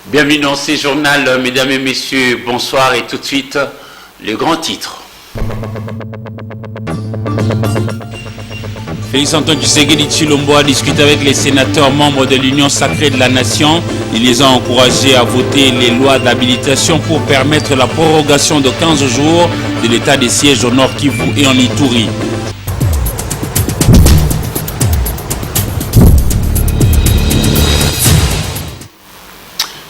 Bienvenue dans ce journal, mesdames et messieurs, bonsoir et tout de suite, le grand titre. Félix-Antoine Tshisekedi Tshilombo a discuté avec les sénateurs membres de l'Union sacrée de la Nation. Il les a encouragés à voter les lois d'habilitation pour permettre la prorogation de 15 jours de l'état de siège au Nord Kivu et en Ituri.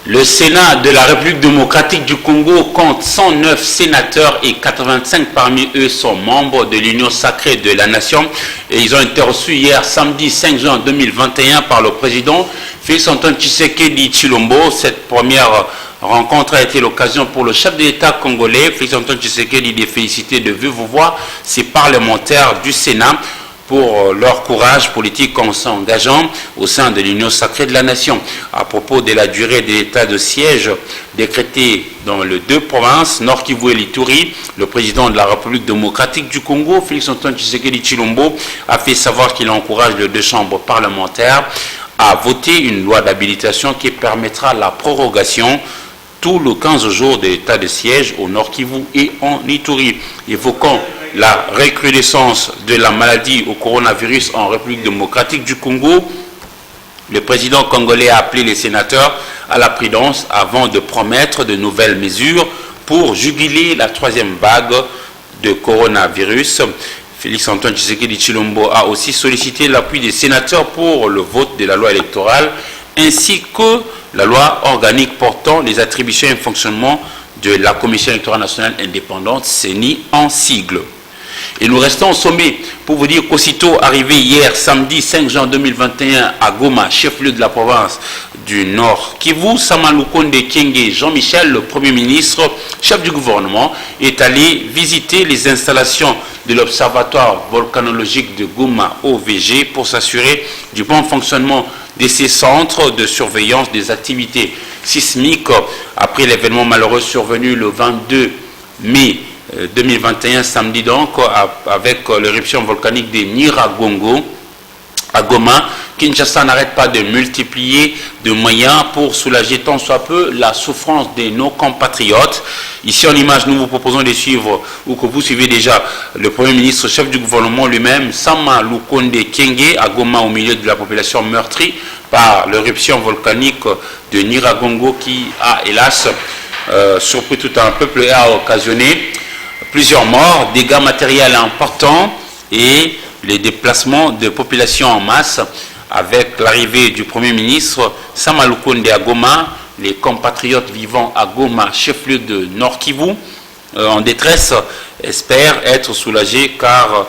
Le Sénat de la République démocratique du Congo compte 109 sénateurs et 85 parmi eux sont membres de l'Union sacrée de la Nation. Et ils ont été reçus hier samedi 5 juin 2021 par le président Félix-Antoine Tshisekedi Tshilombo. Cette première rencontre a été l'occasion pour le chef de l'État congolais, Félix-Antoine Tshisekedi, de féliciter de vive voix ses parlementaires du Sénat pour leur courage politique en s'engageant au sein de l'Union sacrée de la Nation. À propos de la durée de l'état de siège décrété dans les deux provinces, Nord Kivu et l'Ituri, le président de la République démocratique du Congo, Félix-Antoine Tshisekedi Tshilombo, a fait savoir qu'il encourage les deux chambres parlementaires à voter une loi d'habilitation qui permettra la prorogation tout le 15 jours de l'état de siège au Nord Kivu et en Ituri, évoquant la recrudescence de la maladie au coronavirus en République démocratique du Congo. Le président congolais a appelé les sénateurs à la prudence avant de promettre de nouvelles mesures pour juguler la troisième vague de coronavirus. Félix-Antoine Tshisekedi Tshilombo a aussi sollicité l'appui des sénateurs pour le vote de la loi électorale ainsi que la loi organique portant les attributions et fonctionnement de la Commission électorale nationale indépendante, CENI en sigle. Et nous restons au sommet pour vous dire qu'aussitôt arrivé hier samedi 5 juin 2021 à Goma, chef-lieu de la province du Nord Kivu, Samalukonde Kyenge Jean-Michel, le Premier ministre, chef du gouvernement, est allé visiter les installations de l'Observatoire volcanologique de Goma OVG pour s'assurer du bon fonctionnement de ces centres de surveillance des activités sismiques après l'événement malheureux survenu le 22 mai 2021, samedi donc, avec l'éruption volcanique de Nyiragongo à Goma. Kinshasa n'arrête pas de multiplier de moyens pour soulager tant soit peu la souffrance de nos compatriotes. Ici en image, nous vous proposons de suivre, ou que vous suivez déjà, le Premier ministre, chef du gouvernement lui-même, Samalukonde Kyenge, à Goma, au milieu de la population meurtrie par l'éruption volcanique de Nyiragongo qui a, hélas, surpris tout un peuple et a occasionné plusieurs morts, dégâts matériels importants et les déplacements de population en masse. Avec l'arrivée du Premier ministre Samalukonde à Goma, les compatriotes vivant à Goma, chef-lieu de Nord Kivu, en détresse, espèrent être soulagés car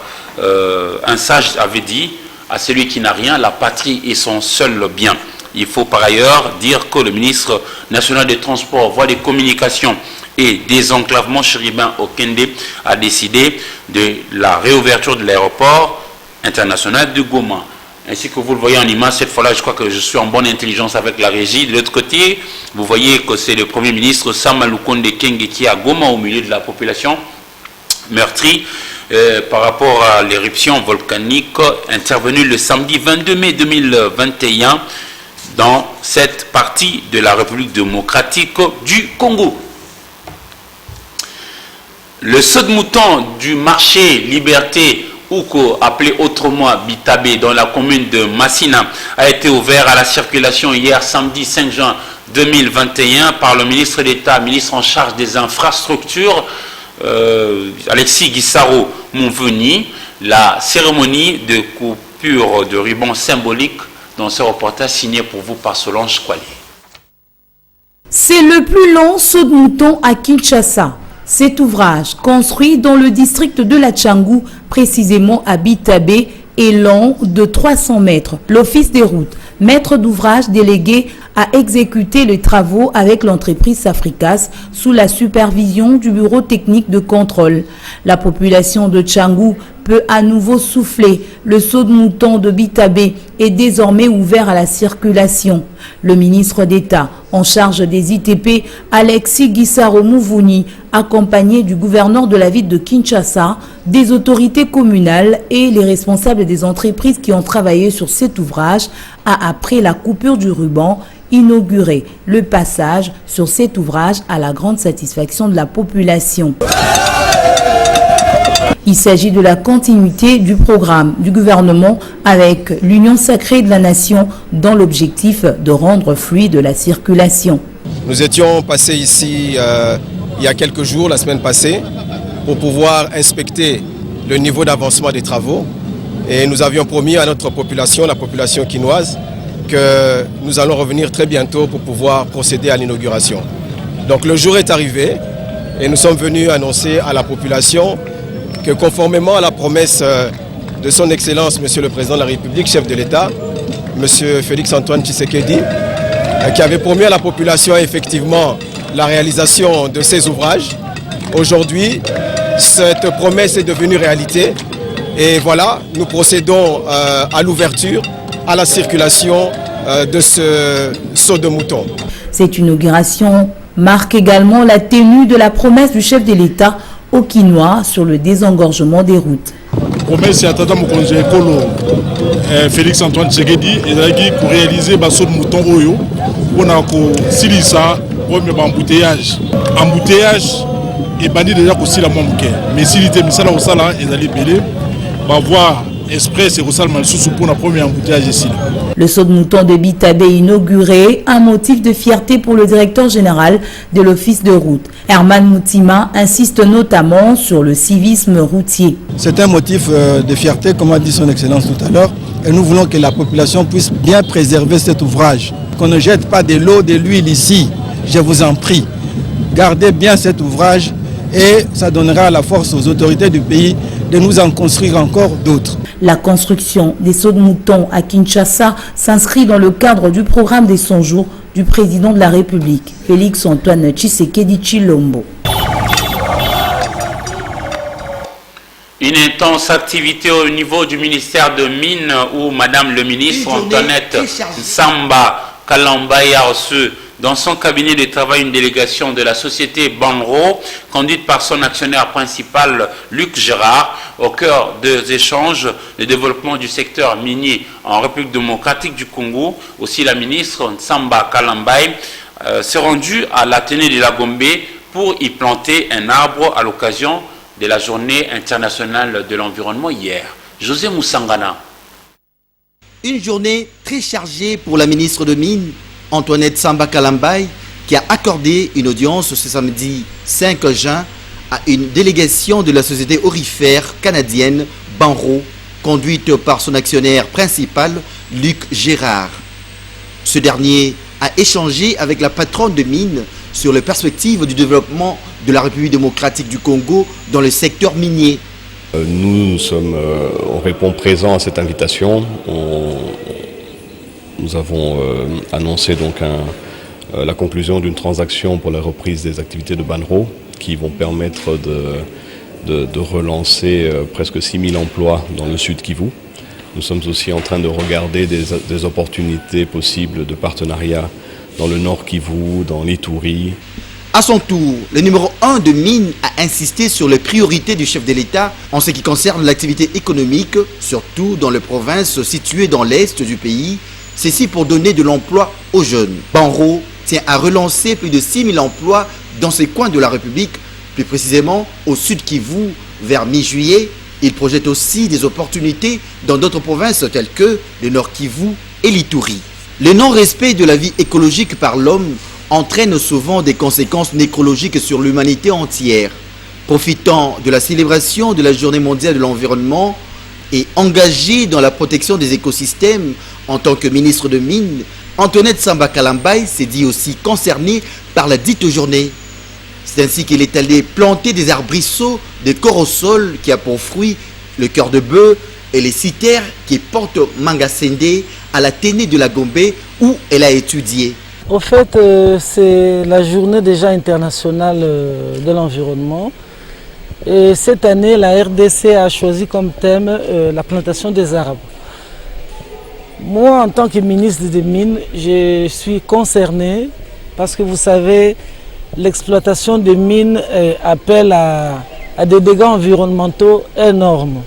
un sage avait dit à celui qui n'a rien, la patrie est son seul bien. Il faut par ailleurs dire que le ministre national des Transports, Voies des Communications et Désenclavement Chéribin Okende a décidé de la réouverture de l'aéroport international de Goma. Ainsi que vous le voyez en image, cette fois-là, je crois que je suis en bonne intelligence avec la régie. De l'autre côté, vous voyez que c'est le Premier ministre Samalukonde Kyenge qui est à Goma, au milieu de la population meurtrie par rapport à l'éruption volcanique intervenue le samedi 22 mai 2021 dans cette partie de la République démocratique du Congo. Le saut de mouton du marché Liberté, ou appelé autrement Bitabé, dans la commune de Massina, a été ouvert à la circulation hier samedi 5 juin 2021 par le ministre d'État, ministre en charge des infrastructures, Alexis Guissaro Mouveni. La cérémonie de coupure de ruban symbolique dans ce reportage signé pour vous par Solange Kwali. C'est le plus long saut de mouton à Kinshasa. Cet ouvrage, construit dans le district de la Tchangou, précisément à Bitabé, est long de 300 mètres. L'Office des routes, maître d'ouvrage délégué, a exécuté les travaux avec l'entreprise Safricas sous la supervision du bureau technique de contrôle. La population de Tchangou peut à nouveau souffler. Le saut de mouton de Bitabé est désormais ouvert à la circulation. Le ministre d'État en charge des ITP, Alexis Guissaro Mouvouni, accompagné du gouverneur de la ville de Kinshasa, des autorités communales et les responsables des entreprises qui ont travaillé sur cet ouvrage, a, après la coupure du ruban, inauguré le passage sur cet ouvrage à la grande satisfaction de la population. Il s'agit de la continuité du programme du gouvernement avec l'Union sacrée de la nation dans l'objectif de rendre fluide la circulation. Nous étions passés ici il y a quelques jours, la semaine passée, pour pouvoir inspecter le niveau d'avancement des travaux. Et nous avions promis à notre population, la population quinoise, que nous allons revenir très bientôt pour pouvoir procéder à l'inauguration. Donc le jour est arrivé et nous sommes venus annoncer à la population que conformément à la promesse de son Excellence, Monsieur le Président de la République, chef de l'État, Monsieur Félix-Antoine Tshisekedi, qui avait promis à la population effectivement la réalisation de ces ouvrages. Aujourd'hui, cette promesse est devenue réalité et voilà, nous procédons à l'ouverture, à la circulation de ce saut de mouton. Cette inauguration marque également la tenue de la promesse du chef de l'État au Quinois sur le désengorgement des routes. Promesse à Tata Mokonze Ekolo Félix Antoine Tshisekedi pour réaliser le saut de mouton Oyo pour silisa premier embouteillage. Embouteillage et bandi déjà pour la momke. Mais s'il était misala au sala et d'aller belé, va voir express et au sala sous pour la première embouteillage ici. Le saut de mouton de Bitabé inauguré, un motif de fierté pour le directeur général de l'Office de route. Herman Moutima insiste notamment sur le civisme routier. C'est un motif de fierté, comme a dit son Excellence tout à l'heure, et nous voulons que la population puisse bien préserver cet ouvrage. Qu'on ne jette pas de l'eau, de l'huile ici, je vous en prie. Gardez bien cet ouvrage et ça donnera la force aux autorités du pays de nous en construire encore d'autres. La construction des sauts de mouton à Kinshasa s'inscrit dans le cadre du programme des 100 jours du président de la République, Félix-Antoine Tshisekedi Tshilombo. Une intense activité au niveau du ministère de Mines où Madame le ministre Antoinette Samba Kalambaye a reçu dans son cabinet de travail une délégation de la société Banro, conduite par son actionnaire principal Luc Gérard, au cœur des échanges de développement du secteur minier en République démocratique du Congo. Aussi la ministre Samba Kalambaye s'est rendue à l'Athénée de la Gombe pour y planter un arbre à l'occasion de la journée internationale de l'environnement hier. José Moussangana. Une journée très chargée pour la ministre de Mines, Antoinette Samba Kalambaye, qui a accordé une audience ce samedi 5 juin à une délégation de la société aurifère canadienne Banro, conduite par son actionnaire principal Luc Gérard. Ce dernier a échangé avec la patronne de mines sur les perspectives du développement de la République démocratique du Congo dans le secteur minier. On répond présent à cette invitation. Nous avons annoncé donc la conclusion d'une transaction pour la reprise des activités de Banro qui vont permettre de relancer presque 6000 emplois dans le sud Kivu. Nous sommes aussi en train de regarder des opportunités possibles de partenariat dans le nord Kivu, dans l'Ituri. À son tour, le numéro 1 de Mines a insisté sur les priorités du chef de l'État en ce qui concerne l'activité économique, surtout dans les provinces situées dans l'est du pays, ceci pour donner de l'emploi aux jeunes. Banro tient à relancer plus de 6000 emplois dans ces coins de la République, plus précisément au sud Kivu, vers mi-juillet. Il projette aussi des opportunités dans d'autres provinces telles que le nord Kivu et l'Ituri. Le non-respect de la vie écologique par l'homme entraîne souvent des conséquences nécrologiques sur l'humanité entière. Profitant de la célébration de la Journée mondiale de l'environnement et engagé dans la protection des écosystèmes en tant que ministre de Mines, Antoinette Samba Kalambaye s'est dit aussi concernée par la dite journée. C'est ainsi qu'il est allé planter des arbrisseaux, des corosols qui a pour fruit le cœur de bœuf et les citerres qui portent Mangasende à la Ténée de la Gombe où elle a étudié. Au fait, c'est la journée déjà internationale de l'environnement. Et cette année, la RDC a choisi comme thème la plantation des arbres. Moi, en tant que ministre des Mines, je suis concerné parce que vous savez, l'exploitation des mines appelle à des dégâts environnementaux énormes.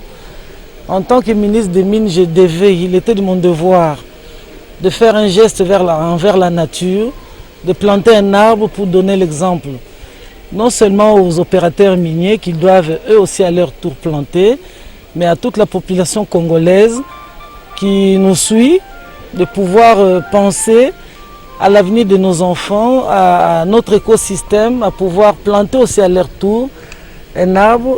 En tant que ministre des Mines, il était de mon devoir de faire un geste envers la nature, de planter un arbre pour donner l'exemple. Non seulement aux opérateurs miniers qui doivent eux aussi à leur tour planter, mais à toute la population congolaise qui nous suit, de pouvoir penser à l'avenir de nos enfants, à notre écosystème, à pouvoir planter aussi à leur tour un arbre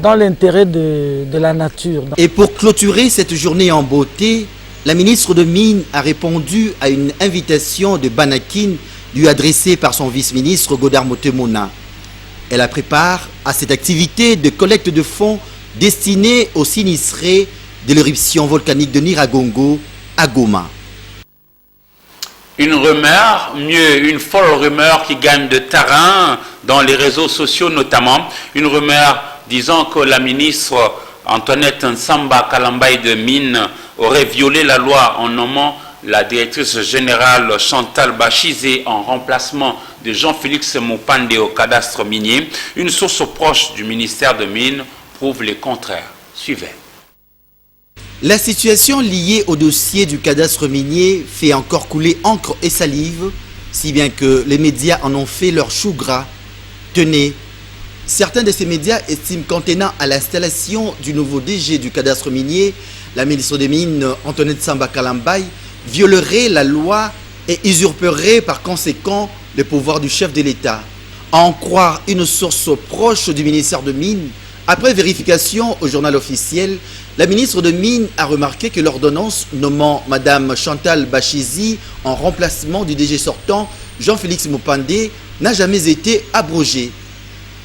dans l'intérêt de la nature. Et pour clôturer cette journée en beauté, la ministre de Mines a répondu à une invitation de Banakin lui adressée par son vice-ministre Godard Motemona. Elle a préparé à cette activité de collecte de fonds destinée aux sinistrés de l'éruption volcanique de Nyiragongo à Goma. Une rumeur, mieux une folle rumeur qui gagne de terrain dans les réseaux sociaux notamment. Une rumeur disant que la ministre Antoinette Nsamba Kalambay de Mines aurait violé la loi en nommant la directrice générale Chantal Bachizé en remplacement de Jean-Félix Mopande au cadastre minier. Une source proche du ministère de Mines prouve le contraire. Suivez. La situation liée au dossier du cadastre minier fait encore couler encre et salive, si bien que les médias en ont fait leur chou gras. Tenez, certains de ces médias estiment qu'en tenant à l'installation du nouveau DG du cadastre minier, la ministre des Mines, Antoinette Nsamba Kalambay, violerait la loi et usurperait par conséquent le pouvoir du chef de l'État. À en croire une source proche du ministère de Mines, après vérification au journal officiel, la ministre de Mines a remarqué que l'ordonnance nommant Mme Chantal Bachizi en remplacement du DG sortant, Jean-Félix Mopande, n'a jamais été abrogée.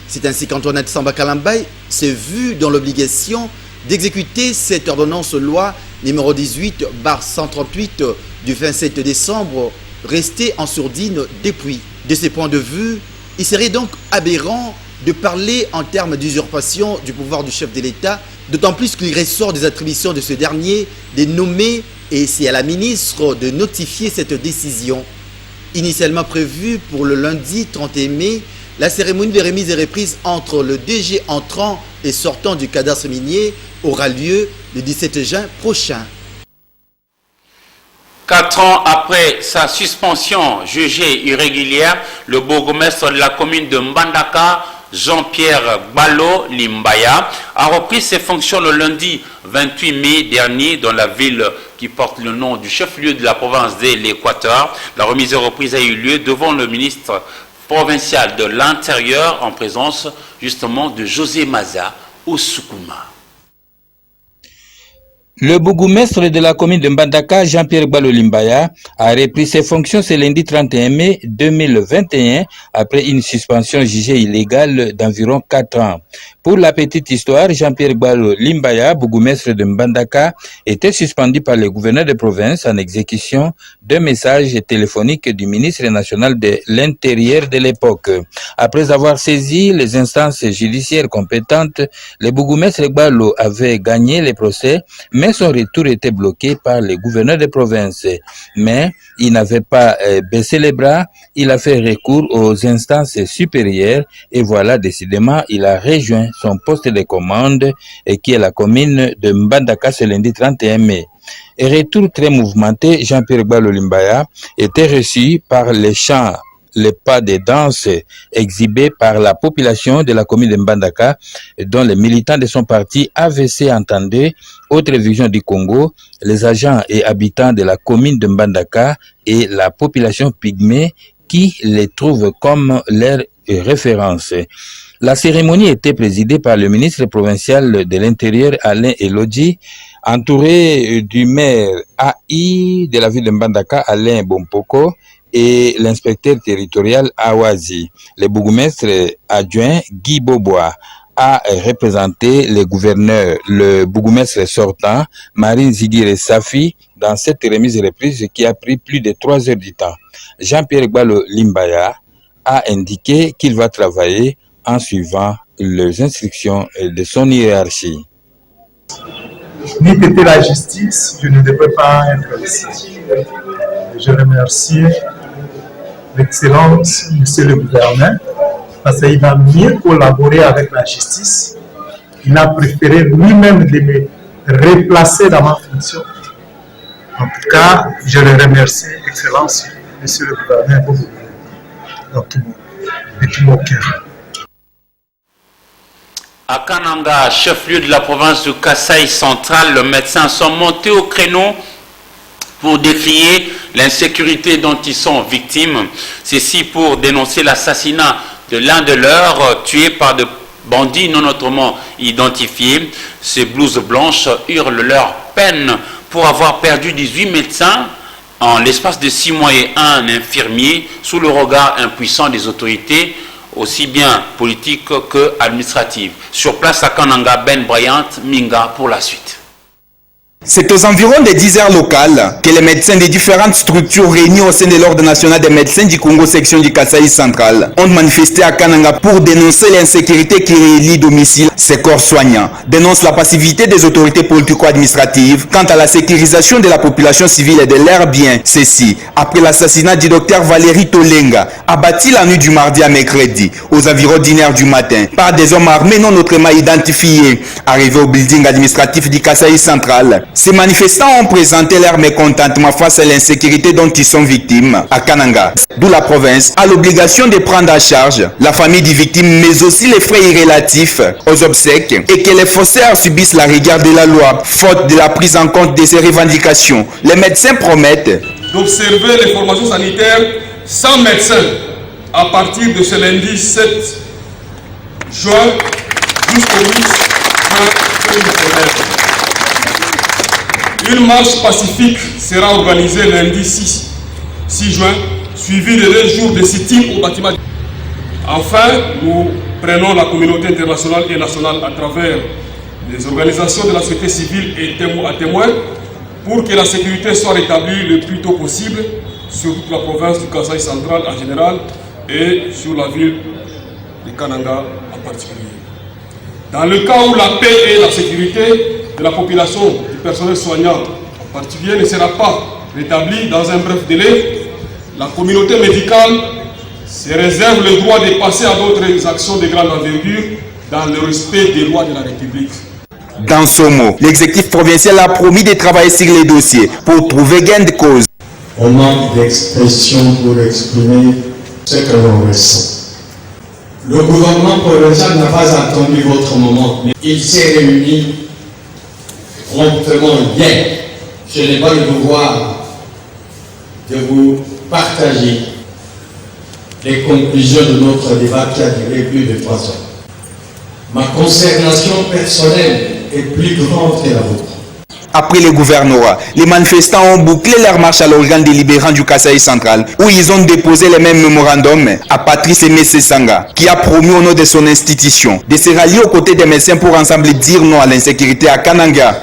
C'est ainsi qu'Antoinette Nsamba Kalambay s'est vue dans l'obligation d'exécuter cette ordonnance loi numéro 18/138 du 27 décembre, restée en sourdine depuis. De ce point de vue, il serait donc aberrant de parler en termes d'usurpation du pouvoir du chef de l'État, d'autant plus qu'il ressort des attributions de ce dernier de nommer, et c'est à la ministre de notifier cette décision. Initialement prévue pour le lundi 31 mai, la cérémonie de remise et reprise entre le DG entrant et sortant du cadastre minier aura lieu le 17 juin prochain. 4 ans après sa suspension jugée irrégulière, le bourgmestre de la commune de Mbandaka, Jean-Pierre Gbalo Limbaya, a repris ses fonctions le lundi 28 mai dernier dans la ville qui porte le nom du chef-lieu de la province de l'Équateur. La remise et reprise a eu lieu devant le ministre provincial de l'Intérieur en présence justement de José Maza Oussoukouma. Le bourgmestre de la commune de Mbandaka, Jean-Pierre Gbalo Limbaya, a repris ses fonctions ce lundi 31 mai 2021 après une suspension jugée illégale d'environ 4 ans. Pour la petite histoire, Jean-Pierre Gbalo Limbaya, bourgmestre de Mbandaka, était suspendu par le gouverneur de province en exécution d'un message téléphonique du ministre national de l'Intérieur de l'époque. Après avoir saisi les instances judiciaires compétentes, le bourgmestre Gbalo avait gagné le procès, mais son retour était bloqué par le gouverneur de province. Mais il n'avait pas baissé les bras, il a fait recours aux instances supérieures et voilà, décidément, il a rejoint son poste de commande qui est la commune de Mbandaka ce lundi 31 mai. Et retour très mouvementé, Jean-Pierre Gbalo Limbaya était reçu par les chants, les pas de danse exhibés par la population de la commune de Mbandaka, dont les militants de son parti AVC entendaient aux télévisions du Congo, les agents et habitants de la commune de Mbandaka et la population pygmée qui les trouvent comme leur référence. La cérémonie était présidée par le ministre provincial de l'Intérieur Alain Elodji, entouré du maire AI de la ville de Mbandaka Alain Bompoko et l'inspecteur territorial à Ouazi. Le bourgmestre adjoint Guy Bobois a représenté les gouverneurs, le bourgmestre sortant, Marine Ziguire Safi, dans cette remise et reprise qui a pris plus de 3 heures du temps. Jean-Pierre Gbalo Limbaya a indiqué qu'il va travailler en suivant les instructions de son hiérarchie. N'eût été la justice, je ne devrais pas être ici. Je remercie l'excellence, monsieur le gouverneur, parce qu'il va mieux collaborer avec la justice. Il a préféré lui-même de me replacer dans ma fonction. En tout cas, je le remercie, excellence, monsieur le gouverneur, dans tout mon cœur. À Kananga, chef-lieu de la province du Kasaï central, les médecins sont montés au créneau pour décrier l'insécurité dont ils sont victimes. Ceci pour dénoncer l'assassinat de l'un de leurs, tué par de bandits non autrement identifiés. Ces blouses blanches hurlent leur peine pour avoir perdu 18 médecins en l'espace de 6 mois et un infirmier sous le regard impuissant des autorités, aussi bien politiques que administratives. Sur place à Kananga, Ben Bryant, Minga pour la suite. C'est aux environs des 10 heures locales que les médecins des différentes structures réunies au sein de l'Ordre national des médecins du Congo section du Kasaï central ont manifesté à Kananga pour dénoncer l'insécurité qui relie domicile ces corps soignants, dénoncent la passivité des autorités politico-administratives quant à la sécurisation de la population civile et de leurs biens. Ceci, après l'assassinat du docteur Valérie Tolenga, abattu la nuit du mardi à mercredi, aux environs d'1 heure du matin, par des hommes armés non autrement identifiés, arrivés au building administratif du Kasaï central. Ces manifestants ont présenté leur mécontentement face à l'insécurité dont ils sont victimes à Kananga, d'où la province a l'obligation de prendre en charge la famille des victimes, mais aussi les frais relatifs aux obsèques, et que les faussaires subissent la rigueur de la loi, faute de la prise en compte de ces revendications. Les médecins promettent d'observer les formations sanitaires sans médecin à partir de ce lundi 7 juin jusqu'au 8 juin 2019. Une marche pacifique sera organisée lundi 6 juin, suivie de 2 jours de sit-in au bâtiment. Enfin, nous prenons la communauté internationale et nationale à travers les organisations de la société civile et à témoin pour que la sécurité soit rétablie le plus tôt possible sur toute la province du Kasaï central en général et sur la ville de Kananga en particulier. Dans le cas où la paix et la sécurité de la population, du personnel soignant en particulier, ne sera pas rétablie dans un bref délai, la communauté médicale se réserve le droit de passer à d'autres actions de grande envergure dans le respect des lois de la République. Dans ce mot, l'exécutif provincial a promis de travailler sur les dossiers pour trouver gain de cause. On manque d'expression pour exprimer ce que l'on ressent. Le gouvernement provincial n'a pas entendu votre moment. Il s'est réuni promptement hier. Je n'ai pas le devoir de vous partager les conclusions de notre débat qui a duré plus de 3 heures. Ma consternation personnelle est plus grande que la vôtre. Après le gouvernorat, les manifestants ont bouclé leur marche à l'organe délibérant du Kasaï central, où ils ont déposé les mêmes mémorandums à Patrice Messesanga, qui a promis au nom de son institution de se rallier aux côtés des médecins pour ensemble dire non à l'insécurité à Kananga.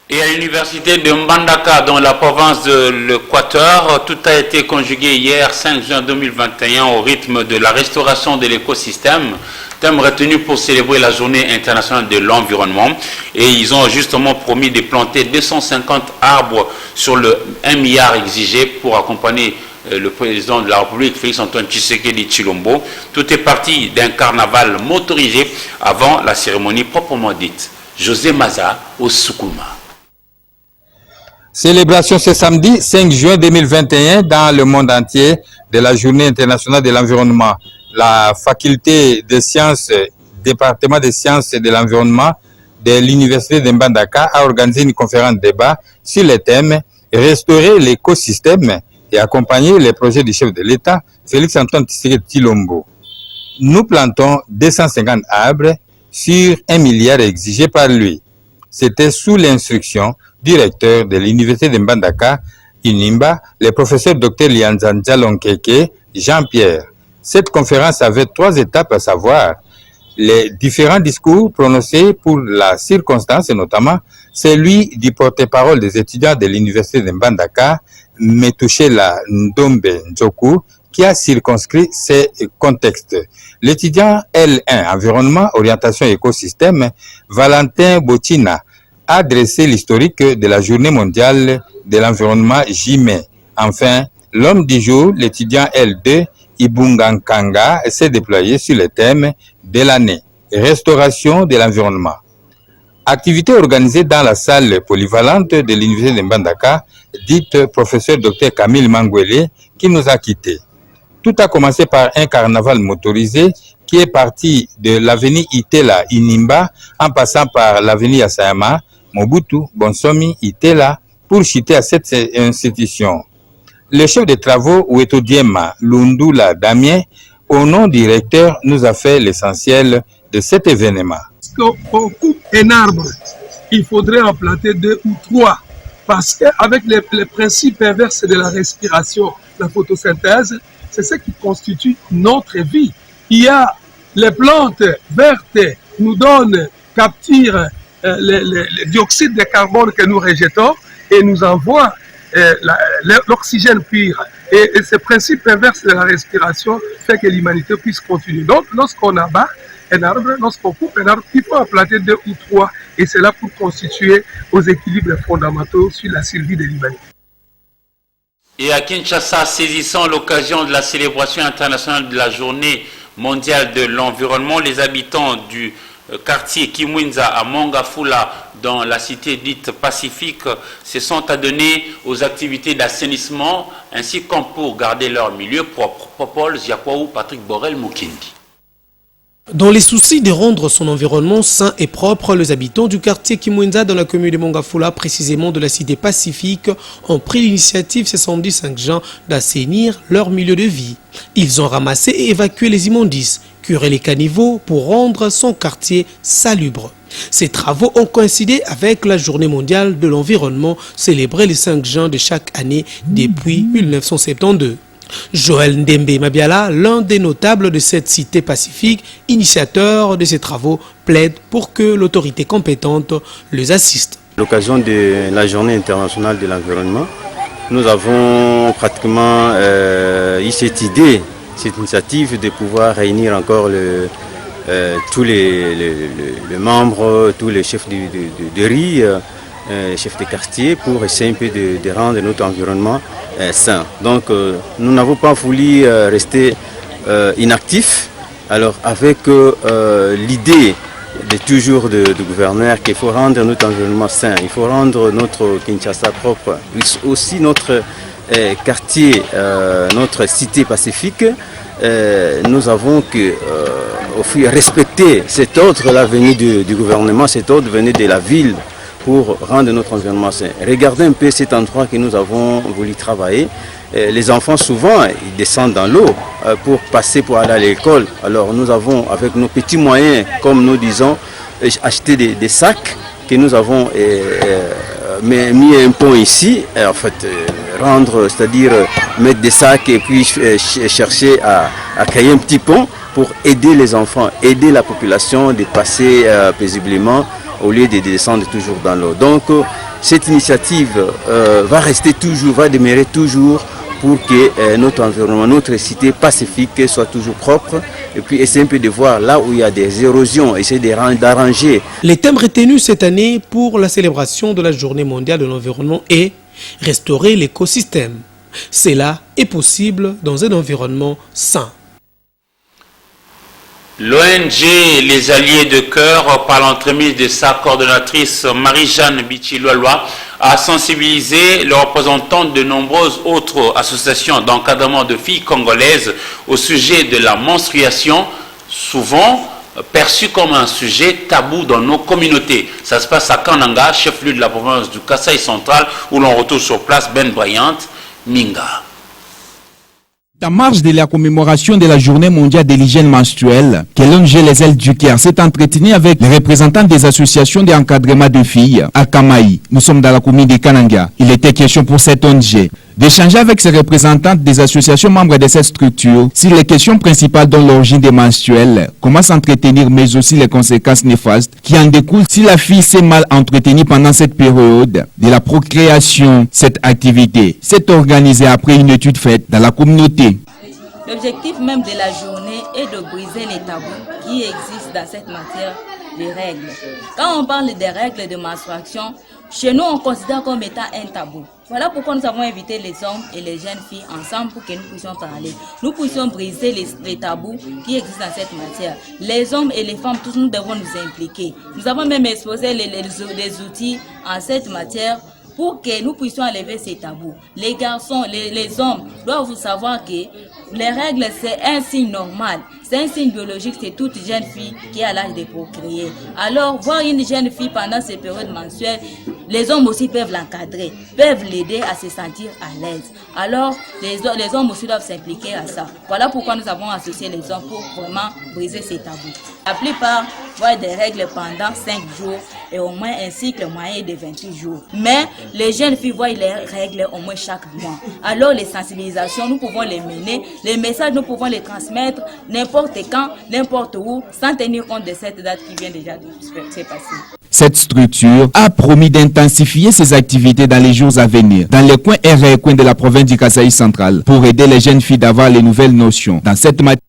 Et à l'université de Mbandaka, dans la province de l'Équateur, tout a été conjugué hier, 5 juin 2021, au rythme de la restauration de l'écosystème, thème retenu pour célébrer la journée internationale de l'environnement. Et ils ont justement promis de planter 250 arbres sur le 1 milliard exigé pour accompagner le président de la République, Félix-Antoine Tshisekedi Tshilombo. Tout est parti d'un carnaval motorisé avant la cérémonie proprement dite. José Maza au Soukouma. Célébration ce samedi 5 juin 2021 dans le monde entier de la Journée internationale de l'environnement. La faculté de sciences, département des sciences et de l'environnement de l'université de Mbandaka a organisé une conférence de débat sur le thème « Restaurer l'écosystème et accompagner les projets du chef de l'État, Félix-Antoine Tshisekedi Tshilombo ». Nous plantons 250 arbres sur 1 milliard exigé par lui. C'était sous l'instruction du recteur de l'université de Mbandaka, Inimba, le professeur Dr Lianzanja Lonkeke, Jean-Pierre. Cette conférence avait 3 étapes, à savoir les différents discours prononcés pour la circonstance, et notamment celui du porte-parole des étudiants de l'université de Mbandaka, Metouchela Ndombe Njoku, qui a circonscrit ces contextes. L'étudiant L1, environnement, orientation et écosystème, Valentin Botina, a dressé l'historique de la journée mondiale de l'environnement J-mai. Enfin, l'homme du jour, l'étudiant L2, Ibungankanga, s'est déployé sur le thème de l'année, restauration de l'environnement. Activité organisée dans la salle polyvalente de l'université de Mbandaka, dite professeur Dr Camille Mangwele, qui nous a quittés. Tout a commencé par un carnaval motorisé qui est parti de l'avenue Itela Inimba en passant par l'avenue Asayama, Mobutu, Bonsomi, Itela pour chuter à cette institution. Le chef de travaux Ouetodiema Lundula Damien, au nom du recteur, nous a fait l'essentiel de cet événement. Quand on coupe un arbre, il faudrait en planter 2 ou 3 parce qu'avec les principes inverses de la respiration, la photosynthèse, c'est ce qui constitue notre vie. Il y a les plantes vertes nous donnent, capturent le dioxyde de carbone que nous rejetons et nous envoient l'oxygène pur. Et ce principe inverse de la respiration fait que l'humanité puisse continuer. Donc, lorsqu'on abat un arbre, lorsqu'on coupe un arbre, il faut en planter 2 ou 3. Et c'est là pour constituer aux équilibres fondamentaux sur la survie de l'humanité. Et à Kinshasa, saisissant l'occasion de la célébration internationale de la journée mondiale de l'environnement, les habitants du quartier Kimwinza à Mongafula, dans la cité dite Pacifique, se sont adonnés aux activités d'assainissement ainsi qu'en pour garder leur milieu propre. Popol Ziakwaou, Patrick Borel, Mukindi. Dans les soucis de rendre son environnement sain et propre, les habitants du quartier Kimwinza dans la commune de Mongafula, précisément de la cité Pacifique, ont pris l'initiative ce samedi 5 juin d'assainir leur milieu de vie. Ils ont ramassé et évacué les immondices, curé les caniveaux pour rendre son quartier salubre. Ces travaux ont coïncidé avec la journée mondiale de l'environnement célébrée le 5 juin de chaque année depuis 1972. Joël Ndembe Mabiala, l'un des notables de cette cité pacifique, initiateur de ces travaux, plaide pour que l'autorité compétente les assiste. À l'occasion de la journée internationale de l'environnement, nous avons pratiquement eu cette idée, cette initiative de pouvoir réunir encore tous les membres, tous les chefs de riz, chefs de quartier pour essayer un peu de rendre notre environnement sain. Donc nous n'avons pas voulu rester inactifs. Alors avec l'idée de toujours du gouverneur qu'il faut rendre notre environnement sain, il faut rendre notre Kinshasa propre, aussi notre quartier, notre cité pacifique, nous avons que respecter cet ordre-là venu du gouvernement, cet ordre venu de la ville pour rendre notre environnement sain. Regardez un peu cet endroit que nous avons voulu travailler. Les enfants souvent ils descendent dans l'eau pour passer pour aller à l'école. Alors nous avons avec nos petits moyens, comme nous disons, acheté des sacs que nous avons mis un pont ici, en fait rendre, c'est-à-dire mettre des sacs et puis chercher à créer un petit pont pour aider les enfants, aider la population de passer paisiblement au lieu de descendre toujours dans l'eau. Donc cette initiative va rester toujours, va demeurer toujours pour que notre environnement, notre cité pacifique soit toujours propre et puis essayer un peu de voir là où il y a des érosions, essayer d'arranger. Les thèmes retenus cette année pour la célébration de la journée mondiale de l'environnement est restaurer l'écosystème. Cela est possible dans un environnement sain. L'ONG Les Alliés de Cœur, par l'entremise de sa coordonnatrice Marie-Jeanne Bichiloloa, a sensibilisé les représentants de nombreuses autres associations d'encadrement de filles congolaises au sujet de la menstruation, souvent perçue comme un sujet tabou dans nos communautés. Ça se passe à Kananga, chef-lieu de la province du Kasaï central, où l'on retrouve sur place Ben Bryant, Minga. En marge de la commémoration de la journée mondiale de l'hygiène menstruelle, que l'ONG Les Ailes du Caire s'est entretenu avec les représentants des associations d'encadrement de filles à Kamaï. Nous sommes dans la commune de Kananga. Il était question pour cette ONG d'échanger avec ces représentants des associations membres de cette structure sur les questions principales dont l'origine des menstruels, comment s'entretenir, mais aussi les conséquences néfastes qui en découlent si la fille s'est mal entretenue pendant cette période de la procréation. Cette activité s'est organisée après une étude faite dans la communauté. L'objectif même de la journée est de briser les tabous qui existent dans cette matière des règles. Quand on parle des règles de menstruation, chez nous on considère comme étant un tabou. Voilà pourquoi nous avons invité les hommes et les jeunes filles ensemble pour que nous puissions parler. Nous puissions briser les tabous qui existent dans cette matière. Les hommes et les femmes, tous nous devons nous impliquer. Nous avons même exposé les outils en cette matière pour que nous puissions enlever ces tabous. Les garçons, les hommes doivent savoir que les règles, c'est un signe normal. C'est un signe biologique, c'est toute jeune fille qui a l'âge de procréer. Alors, voir une jeune fille pendant ces périodes mensuelles, les hommes aussi peuvent l'encadrer, peuvent l'aider à se sentir à l'aise. Alors, les hommes aussi doivent s'impliquer à ça. Voilà pourquoi nous avons associé les hommes pour vraiment briser ces tabous. La plupart voient des règles pendant 5 jours et au moins un cycle moyen de 28 jours. Mais les jeunes filles voient les règles au moins chaque mois. Alors, les sensibilisations, nous pouvons les mener. Les messages, nous pouvons les transmettre n'importe quand, n'importe où, sans tenir compte de cette date qui vient déjà de se passer. Cette structure a promis d'intensifier ses activités dans les jours à venir, dans les coins et recoins de la province du Kasaï central, pour aider les jeunes filles d'avoir les nouvelles notions dans cette matière.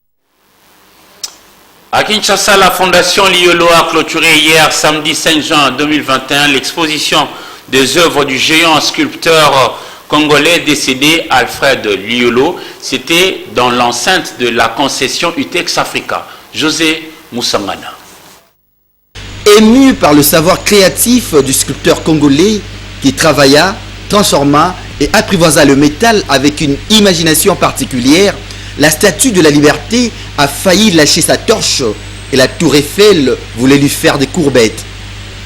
À Kinshasa, la Fondation Liolo a clôturé hier, samedi 5 juin 2021, l'exposition des œuvres du géant sculpteur congolais décédé Alfred Liolo. C'était dans l'enceinte de la concession UTEX Africa. José Moussangana. Ému par le savoir créatif du sculpteur congolais qui travailla, transforma et apprivoisa le métal avec une imagination particulière, la Statue de la Liberté a failli lâcher sa torche et la Tour Eiffel voulait lui faire des courbettes.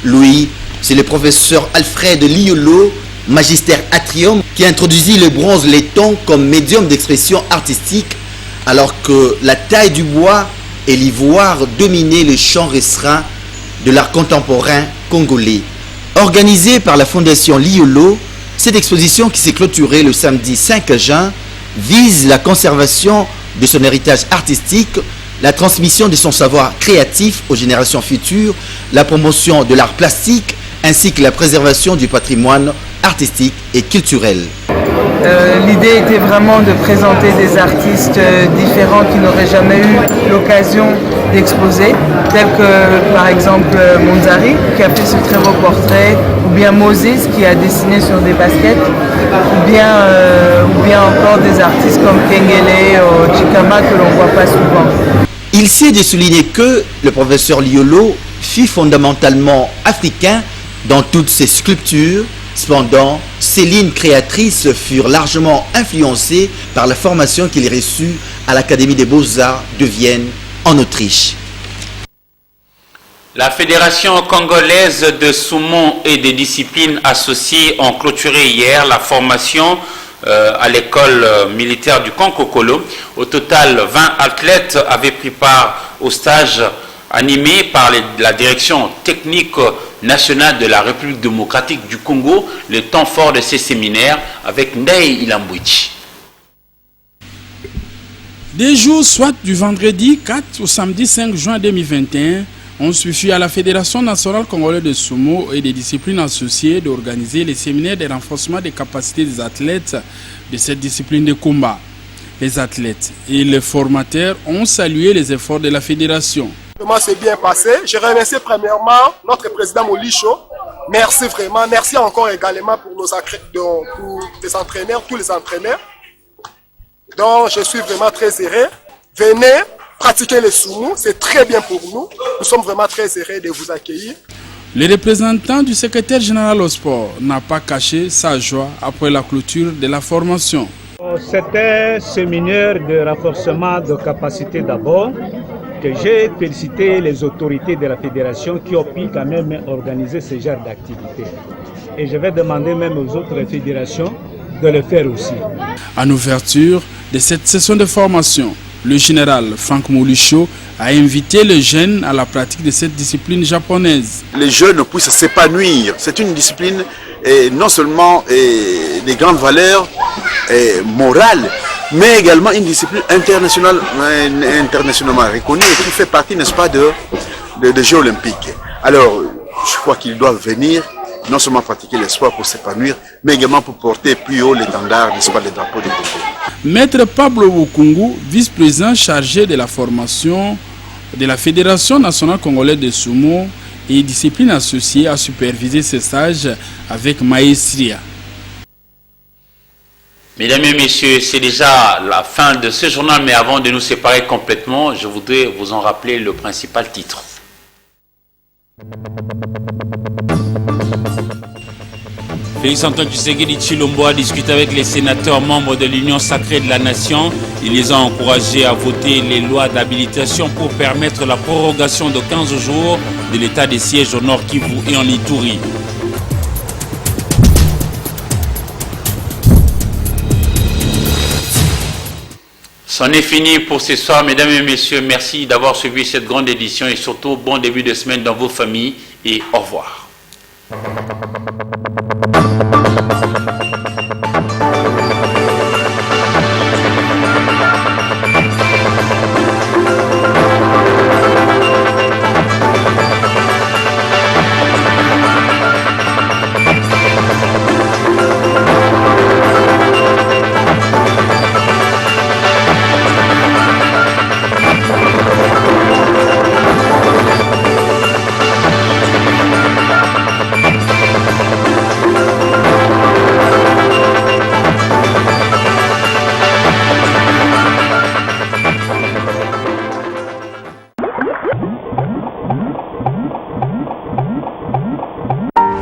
Lui, c'est le professeur Alfred Liolo, magistère Atrium, qui introduisit le bronze laiton comme médium d'expression artistique, alors que la taille du bois et l'ivoire dominaient le champ restreint de l'art contemporain congolais. Organisée par la Fondation Liolo, cette exposition qui s'est clôturée le samedi 5 juin vise la conservation de son héritage artistique, la transmission de son savoir créatif aux générations futures, la promotion de l'art plastique ainsi que la préservation du patrimoine artistique et culturel. L'idée était vraiment de présenter des artistes différents qui n'auraient jamais eu l'occasion d'exposer, tels que par exemple Monzari qui a fait ce très beau portrait, ou bien Moses qui a dessiné sur des baskets, ou bien encore des artistes comme Kengele ou Chikama que l'on ne voit pas souvent. Il s'est de souligner que le professeur Liolo fut fondamentalement africain dans toutes ses sculptures. Cependant, ses lignes créatrices furent largement influencées par la formation qu'il reçut à l'Académie des Beaux-Arts de Vienne, en Autriche. La Fédération congolaise de sumo et des disciplines associées ont clôturé hier la formation à l'école militaire du Konkokolo. Au total, 20 athlètes avaient pris part au stage animé par la direction technique nationale de la République démocratique du Congo, le temps fort de ces séminaires avec Ndei Ilambouichi. Des jours, soit du vendredi 4 au samedi 5 juin 2021, on suffit à la Fédération nationale congolaise de sumo et des disciplines associées d'organiser les séminaires de renforcement des capacités des athlètes de cette discipline de combat. Les athlètes et les formateurs ont salué les efforts de la Fédération. Comment c'est bien passé. Je remercie premièrement notre président Molicho. Merci vraiment. Merci encore également pour les entraîneurs, tous les entraîneurs. Donc je suis vraiment très heureux. Venez pratiquer le sumo, c'est très bien pour nous. Nous sommes vraiment très heureux de vous accueillir. Le représentant du secrétaire général au sport n'a pas caché sa joie après la clôture de la formation. C'était un séminaire de renforcement de capacité d'abord, que j'ai félicité les autorités de la fédération qui ont pu quand même organiser ce genre d'activité. Et je vais demander même aux autres fédérations de le faire aussi. En ouverture, de cette session de formation. Le général Franck Molucho a invité les jeunes à la pratique de cette discipline japonaise. Les jeunes puissent s'épanouir. C'est une discipline non seulement des grandes valeurs morales, mais également une discipline internationalement reconnue et qui fait partie, n'est-ce pas, des Jeux olympiques. Alors, je crois qu'ils doivent venir non seulement pratiquer le sport pour s'épanouir, mais également pour porter plus haut l'étendard, n'est-ce pas, les drapeaux du Congo. Maître Pablo Wukungu, vice-président chargé de la formation de la Fédération nationale congolaise de sumo et discipline associée, a supervisé ce stage avec maestria. Mesdames et messieurs, c'est déjà la fin de ce journal, mais avant de nous séparer complètement, je voudrais vous en rappeler le principal titre. Félix-Antoine Tshisekedi Tshilombo a discuté avec les sénateurs membres de l'Union sacrée de la nation. Il les a encouragés à voter les lois d'habilitation pour permettre la prorogation de 15 jours de l'état des sièges au Nord Kivu et en Ituri. C'en est fini pour ce soir, mesdames et messieurs. Merci d'avoir suivi cette grande édition et surtout bon début de semaine dans vos familles et au revoir.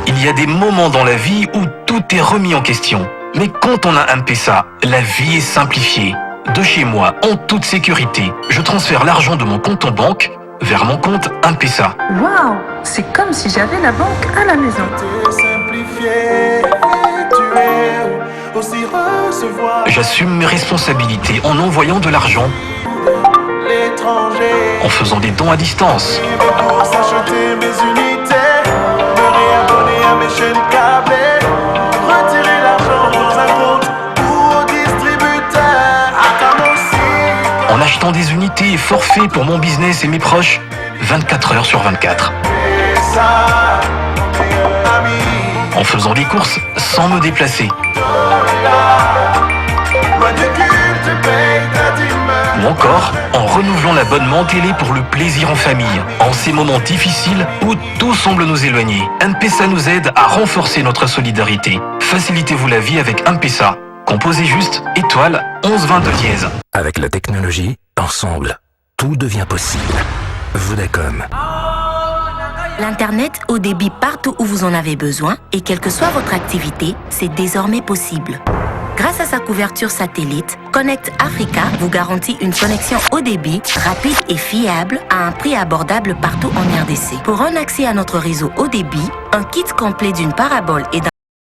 Il y a des moments dans la vie où tout est remis en question. Mais quand on a M-Pesa, la vie est simplifiée. De chez moi, en toute sécurité, je transfère l'argent de mon compte en banque vers mon compte M-Pesa. Waouh, c'est comme si j'avais la banque à la maison. J'assume mes responsabilités en envoyant de l'argent, en faisant des dons à distance, en achetant des unités et forfaits pour mon business et mes proches, 24 heures sur 24. En faisant des courses sans me déplacer. Ou encore en renouvelant l'abonnement télé pour le plaisir en famille. En ces moments difficiles où tout semble nous éloigner, M-Pesa nous aide à renforcer notre solidarité. Facilitez-vous la vie avec M-Pesa. Composez juste étoile 1122 dièse. Avec la technologie, ensemble, tout devient possible. Vodacom. L'Internet haut débit partout où vous en avez besoin et quelle que soit votre activité, c'est désormais possible. Grâce à sa couverture satellite, Connect Africa vous garantit une connexion haut débit, rapide et fiable à un prix abordable partout en RDC. Pour un accès à notre réseau haut débit, un kit complet d'une parabole et d'un